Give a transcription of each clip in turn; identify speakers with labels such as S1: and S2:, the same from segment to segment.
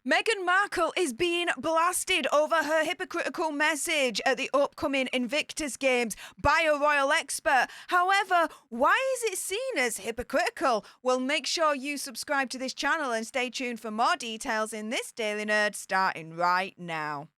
S1: Meghan Markle is being blasted over her hypocritical message at the upcoming Invictus Games by a royal expert. However, why is it seen as hypocritical? Well, make sure you subscribe to this channel and stay tuned for more details in this Daily Nerd starting right now.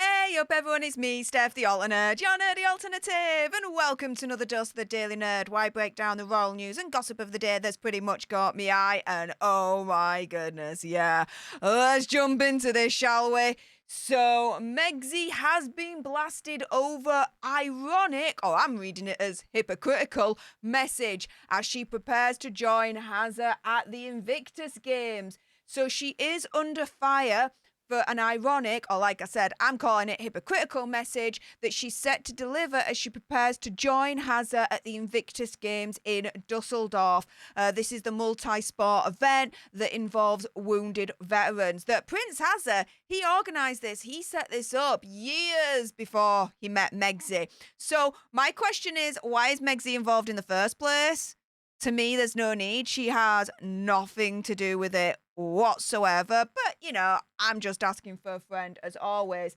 S1: Hey up everyone, it's me, Stef the Alternate, your nerdy alternative, and welcome to another dose of the Daily Nerd, where I break down the royal news and gossip of the day that's pretty much caught me eye, and oh my goodness, yeah. Let's jump into this, shall we? So, Megxie has been blasted over ironic, or I'm reading it as hypocritical, message as she prepares to join Hazza at the Invictus Games. So she is under fire for an ironic, or like I said, I'm calling it hypocritical message that she's set to deliver as she prepares to join Hazza at the Invictus Games in Dusseldorf. This is the multi-sport event that involves wounded veterans. That Prince Hazza, he organised this. He set this up years before he met Megxie. So my question is, why is Megxie involved in the first place? To me, there's no need. She has nothing to do with it whatsoever. But, you know, I'm just asking for a friend as always.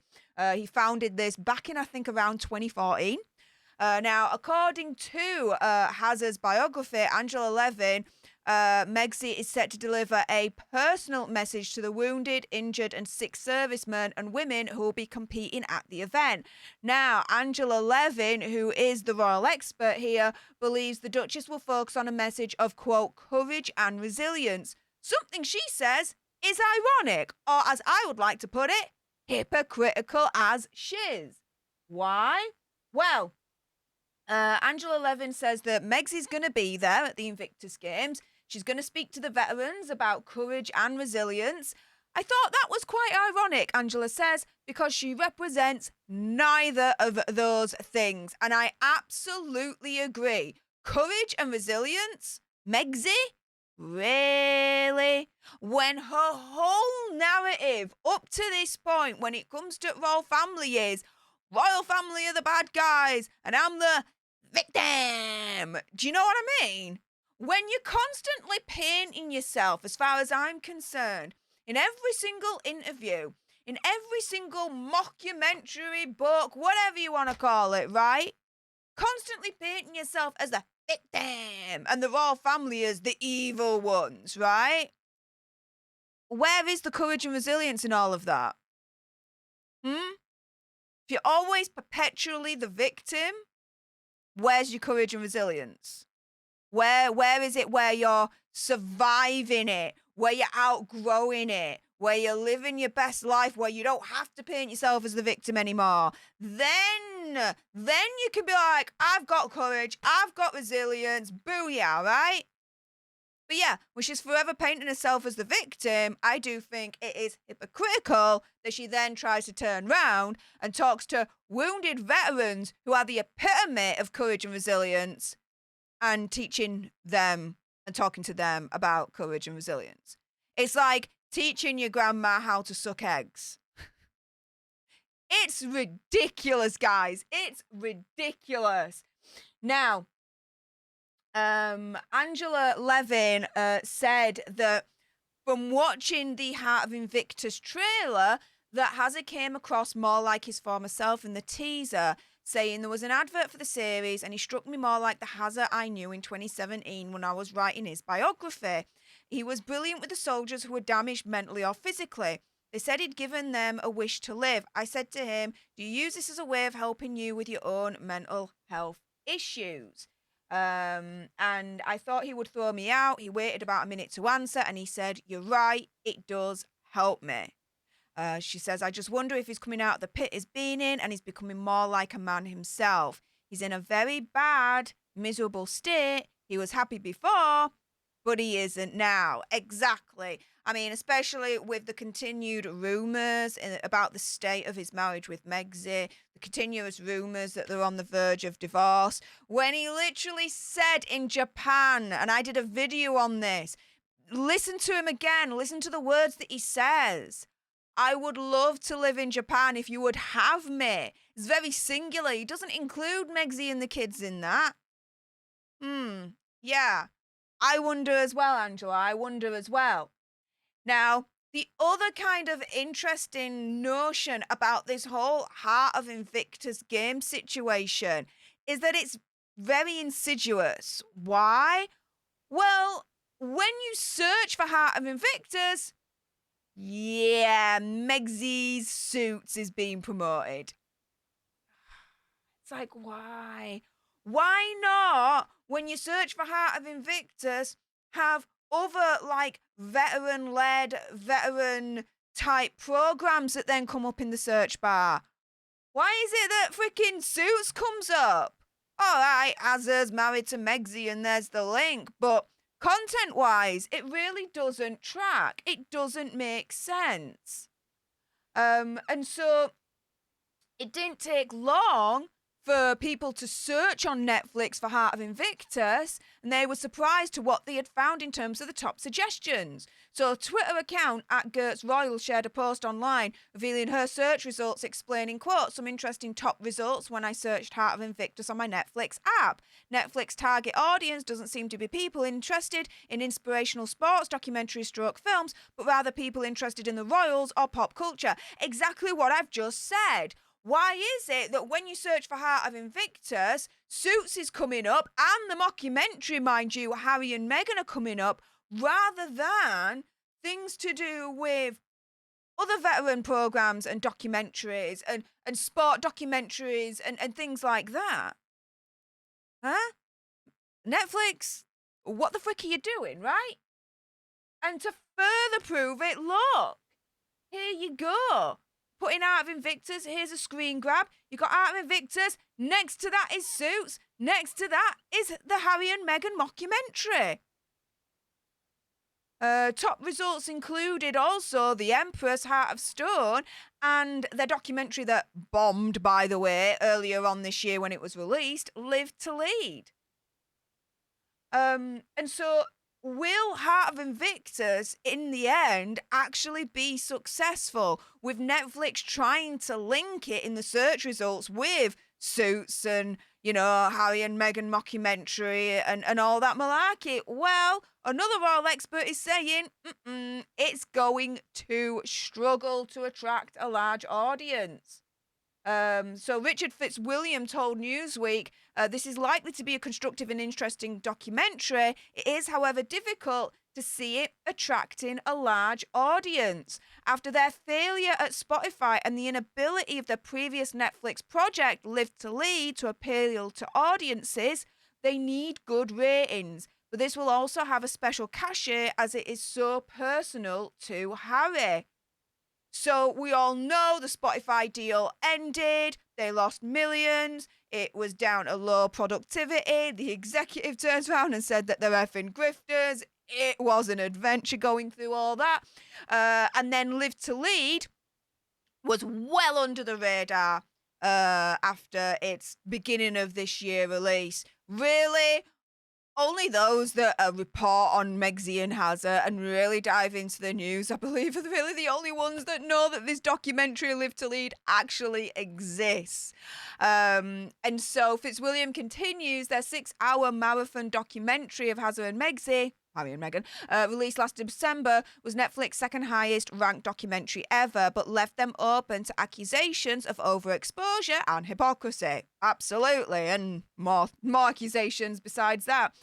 S1: He founded this back in, I think, around 2014. Now, according to Hazza's biography, Angela Levin, Megxie is set to deliver a personal message to the wounded, injured and sick servicemen and women who will be competing at the event. Now, Angela Levin, who is the royal expert here, believes the Duchess will focus on a message of, quote, courage and resilience. Something she says is ironic, or as I would like to put it, hypocritical as shiz. Why? Well, Angela Levin says that Megxie's going to be there at the Invictus Games. She's going to speak to the veterans about courage and resilience. I thought that was quite ironic, Angela says, because she represents neither of those things. And I absolutely agree. Courage and resilience? Megxie? Really? When her whole narrative up to this point, when it comes to royal family, is royal family are the bad guys and I'm the victim. Do you know what I mean? When you're constantly painting yourself, as far as I'm concerned, in every single interview, in every single mockumentary book, whatever you want to call it, right? Constantly painting yourself as the victim and the royal family as the evil ones, right? Where is the courage and resilience in all of that? If you're always perpetually the victim, where's your courage and resilience? Where is it where you're surviving it, where you're outgrowing it, where you're living your best life, where you don't have to paint yourself as the victim anymore? Then you can be like, I've got courage, I've got resilience, booyah, right? But yeah, when she's forever painting herself as the victim, I do think it is hypocritical that she then tries to turn round and talks to wounded veterans who are the epitome of courage and resilience and teaching them and talking to them about courage and resilience. It's like teaching your grandma how to suck eggs. It's ridiculous, guys. It's ridiculous. Now, Angela Levin said that from watching the Heart of Invictus trailer, that Hazza came across more like his former self in the teaser, saying there was an advert for the series and he struck me more like the Hazza I knew in 2017 when I was writing his biography. He was brilliant with the soldiers who were damaged mentally or physically. They said he'd given them a wish to live. I said to him, do you use this as a way of helping you with your own mental health issues? And I thought he would throw me out. He waited about a minute to answer and he said, you're right, it does help me. She says, I just wonder if he's coming out of the pit he's been in and he's becoming more like a man himself. He's in a very bad, miserable state. He was happy before, but he isn't now. Exactly. I mean, especially with the continued rumours about the state of his marriage with Megxie, the continuous rumours that they're on the verge of divorce, when he literally said in Japan, and I did a video on this, listen to him again, listen to the words that he says. I would love to live in Japan if you would have me. It's very singular. He doesn't include Megzy and the kids in that. Yeah. I wonder as well, Angela. I wonder as well. Now, the other kind of interesting notion about this whole Heart of Invictus game situation is that it's very insidious. Why? Well, when you search for Heart of Invictus, yeah, Megsy's Suits is being promoted. It's like, why? Why not, when you search for Heart of Invictus, have other, like, veteran-led, veteran-type programs that then come up in the search bar? Why is it that freaking Suits comes up? All right, Azza's married to Megzy and there's the link, but content-wise, it really doesn't track. It doesn't make sense. And so it didn't take long for people to search on Netflix for Heart of Invictus, and they were surprised to what they had found in terms of the top suggestions. So a Twitter account at Gertz Royal shared a post online revealing her search results, explaining, quote, some interesting top results when I searched Heart of Invictus on my Netflix app. Netflix target audience doesn't seem to be people interested in inspirational sports, documentaries, stroke films, but rather people interested in the royals or pop culture. Exactly what I've just said. Why is it that when you search for Heart of Invictus, Suits is coming up and the mockumentary, mind you, Harry and Meghan are coming up, rather than things to do with other veteran programs and documentaries and sport documentaries and things like that? Huh? Netflix, what the frick are you doing, right? And to further prove it, look, here you go. Putting Heart of Invictus, here's a screen grab. You got Heart of Invictus. Next to that is Suits. Next to that is the Harry and Meghan mockumentary. Top results included also The Empress, Heart of Stone, and their documentary that bombed, by the way, earlier on this year when it was released, Live to Lead. And so, will Heart of Invictus, in the end, actually be successful, with Netflix trying to link it in the search results with Suits and, Harry and Meghan mockumentary and all that malarkey? Well, another royal expert is saying, it's going to struggle to attract a large audience. So Richard Fitzwilliam told Newsweek, this is likely to be a constructive and interesting documentary. It is, however, difficult to see it attracting a large audience. After their failure at Spotify and the inability of their previous Netflix project, Live to Lead, to appeal to audiences, they need good ratings. But this will also have a special cachet as it is so personal to Harry. So we all know the Spotify deal ended. They lost millions. It was down to low productivity. The executive turns around and said that they're effing grifters. It was an adventure going through all that. And then Live to Lead was well under the radar after its beginning of this year release. Really? Only those that report on Megzy and Hazza and really dive into the news, I believe, are really the only ones that know that this documentary, Live to Lead, actually exists. And so Fitzwilliam continues their 6-hour marathon documentary of Hazza and Megzy, Harry and Meghan, released last December, was Netflix's second highest ranked documentary ever, but left them open to accusations of overexposure and hypocrisy. Absolutely, and more accusations besides that.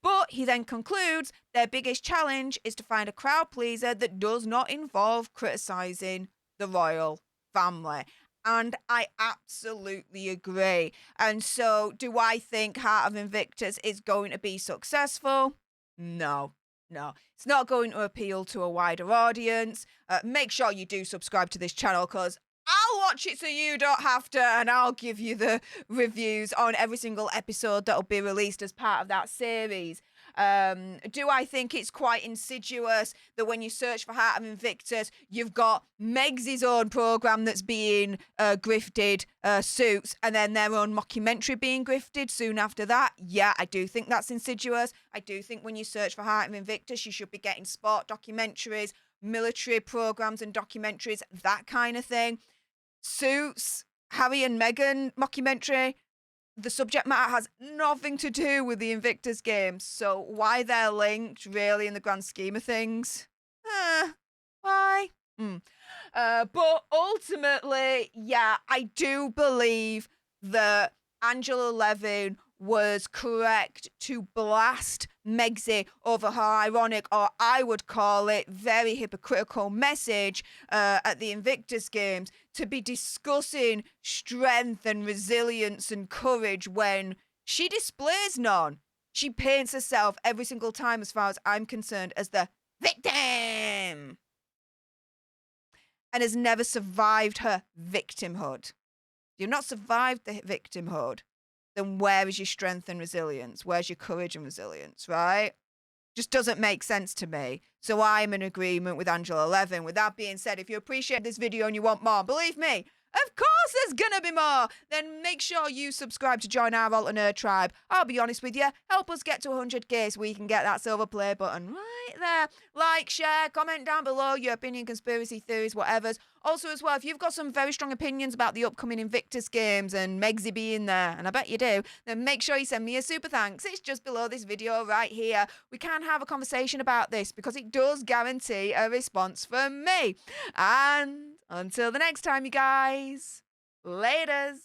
S1: But he then concludes their biggest challenge is to find a crowd pleaser that does not involve criticising the royal family. And I absolutely agree. And so, do I think Heart of Invictus is going to be successful? No. It's not going to appeal to a wider audience. Make sure you do subscribe to this channel because I'll watch it so you don't have to, and I'll give you the reviews on every single episode that'll be released as part of that series. Do I think it's quite insidious that when you search for Heart of Invictus, you've got Megsy's own programme that's being grifted, Suits, and then their own mockumentary being grifted soon after that? Yeah, I do think that's insidious. I do think when you search for Heart of Invictus, you should be getting sport documentaries, military programs and documentaries, that kind of thing. Suits, Harry and Meghan mockumentary, the subject matter has nothing to do with the Invictus Games, so why they're linked, really, in the grand scheme of things? Why? But ultimately, yeah, I do believe that Angela Levin was correct to blast Megxi over her ironic, or I would call it very hypocritical message at the Invictus Games, to be discussing strength and resilience and courage when she displays none. She paints herself every single time, as far as I'm concerned, as the victim, and has never survived her victimhood. You've not survived the victimhood, then where is your strength and resilience? Where's your courage and resilience, right? Just doesn't make sense to me. So I'm in agreement with Angela Levin. With that being said, if you appreciate this video and you want more, believe me, of course there's gonna be more. Then make sure you subscribe to join our alternate tribe. I'll be honest with you, help us get to 100k so we can get that silver play button right there. Like, share, comment down below your opinion, conspiracy theories, whatever's. Also as well, if you've got some very strong opinions about the upcoming Invictus Games and Megxi being there, and I bet you do, then make sure you send me a super thanks. It's just below this video right here. We can have a conversation about this because it does guarantee a response from me. And until the next time, you guys, laters.